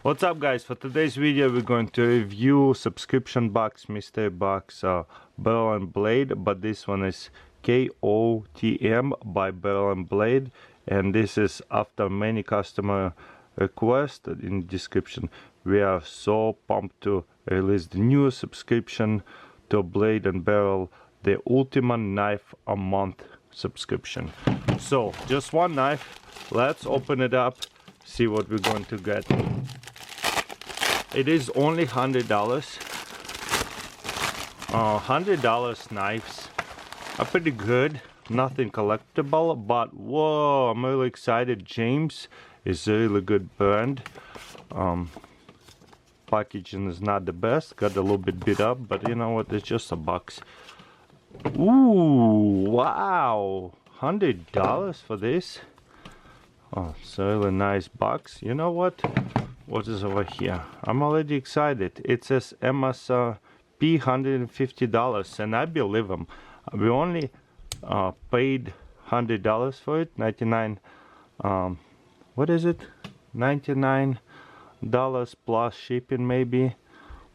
What's up, guys? For today's video we're going to review subscription box, mystery box, Barrel and Blade, but this one is KOTM by Barrel and Blade, and this is after many customer requests. In the description, we are so pumped to release the new subscription to Blade and Barrel, the ultimate knife a month subscription. So just one knife, let's open it up, see what we're going to get. It is only $100. $100 knives are pretty good, nothing collectible, but whoa, I'm really excited. James is a really good brand. Packaging is not the best, got a little bit beat up, but you know what, it's just a box. Ooh, wow, $100 for this. Oh, it's a really nice box. You know what? What is over here? I'm already excited. It says MSRP $150, and I believe them. We only paid $100 for it. 99. What is it? $99 plus shipping, maybe.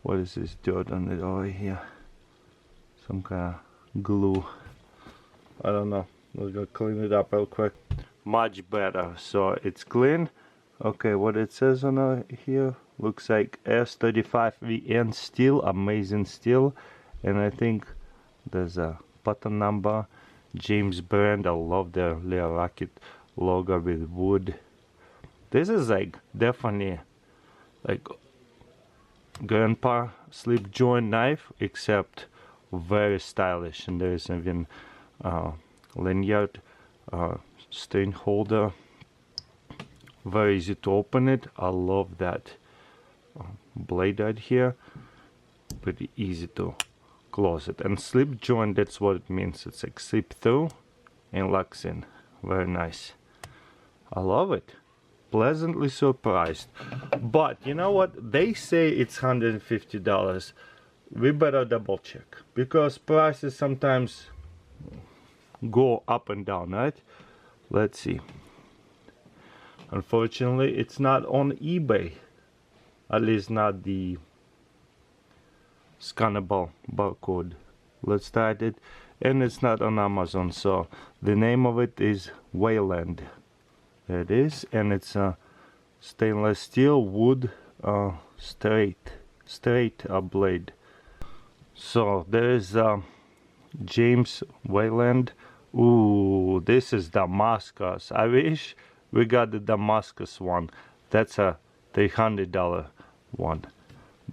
What is this dirt on it over here? Some kind of glue. I don't know. We'll go clean it up real quick. Much better. So it's clean. Okay, what it says on here looks like S35VN steel, amazing steel, and I think there's a button number, James brand. I love their little rocket logo with wood. This is like definitely like grandpa slip joint knife, except very stylish, and there is even lanyard, string holder. Very easy to open it. I love that blade right here. Pretty easy to close it. And slip joint, that's what it means. It's like slip through and locks in. Very nice. I love it. Pleasantly surprised. But you know what? They say it's $150. We better double check, because prices sometimes go up and down, right? Let's see. Unfortunately, it's not on eBay, at least not the scannable barcode. Let's start it, and it's not on Amazon. So the name of it is Wayland. There it is, and it's a stainless steel wood straight blade. So there is James Wayland. Ooh, this is Damascus. I wish we got the Damascus one. That's a $300 one,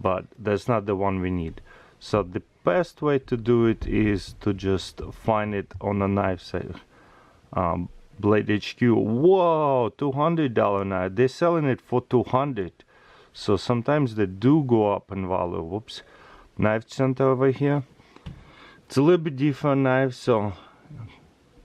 but that's not the one we need. So the best way to do it is to just find it on a knife sale. Blade HQ. Whoa, $200 knife. They're selling it for $200. So sometimes they do go up in value. Whoops. Knife center over here. It's a little bit different knife, so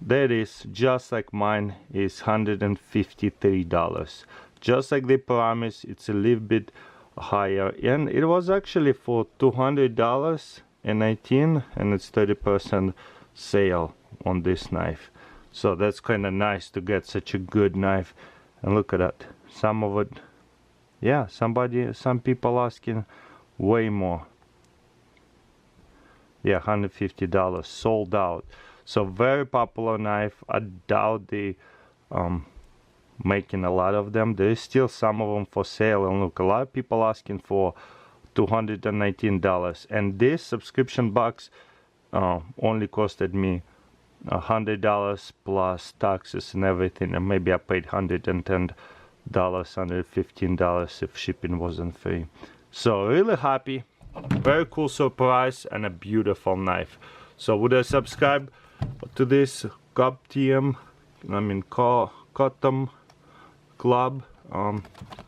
there it is, just like mine is $153. Just like they promised, it's a little bit higher, and it was actually for $200.19, and it's 30% sale on this knife. So that's kind of nice to get such a good knife. And look at that, some of it, yeah, some people asking way more. Yeah, $150 sold out. So very popular knife. I doubt they making a lot of them. There is still some of them for sale, and look, a lot of people asking for $219, and this subscription box only costed me $100 plus taxes and everything, and maybe I paid $110, $115 if shipping wasn't free. So really happy, very cool surprise, and a beautiful knife. So would I subscribe to this KOTM, KOTM club?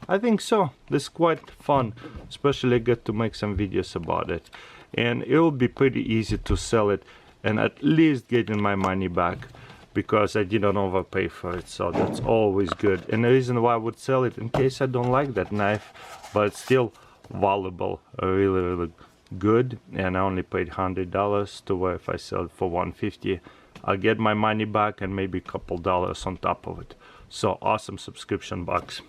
I think so. This is quite fun, especially I get to make some videos about it, and it will be pretty easy to sell it and at least getting my money back, because I didn't overpay for it. So that's always good, and the reason why I would sell it, in case I don't like that knife, but it's still valuable, really good, and I only paid $100, to where if I sell it for $150, I'll get my money back and maybe a couple dollars on top of it. So awesome subscription box.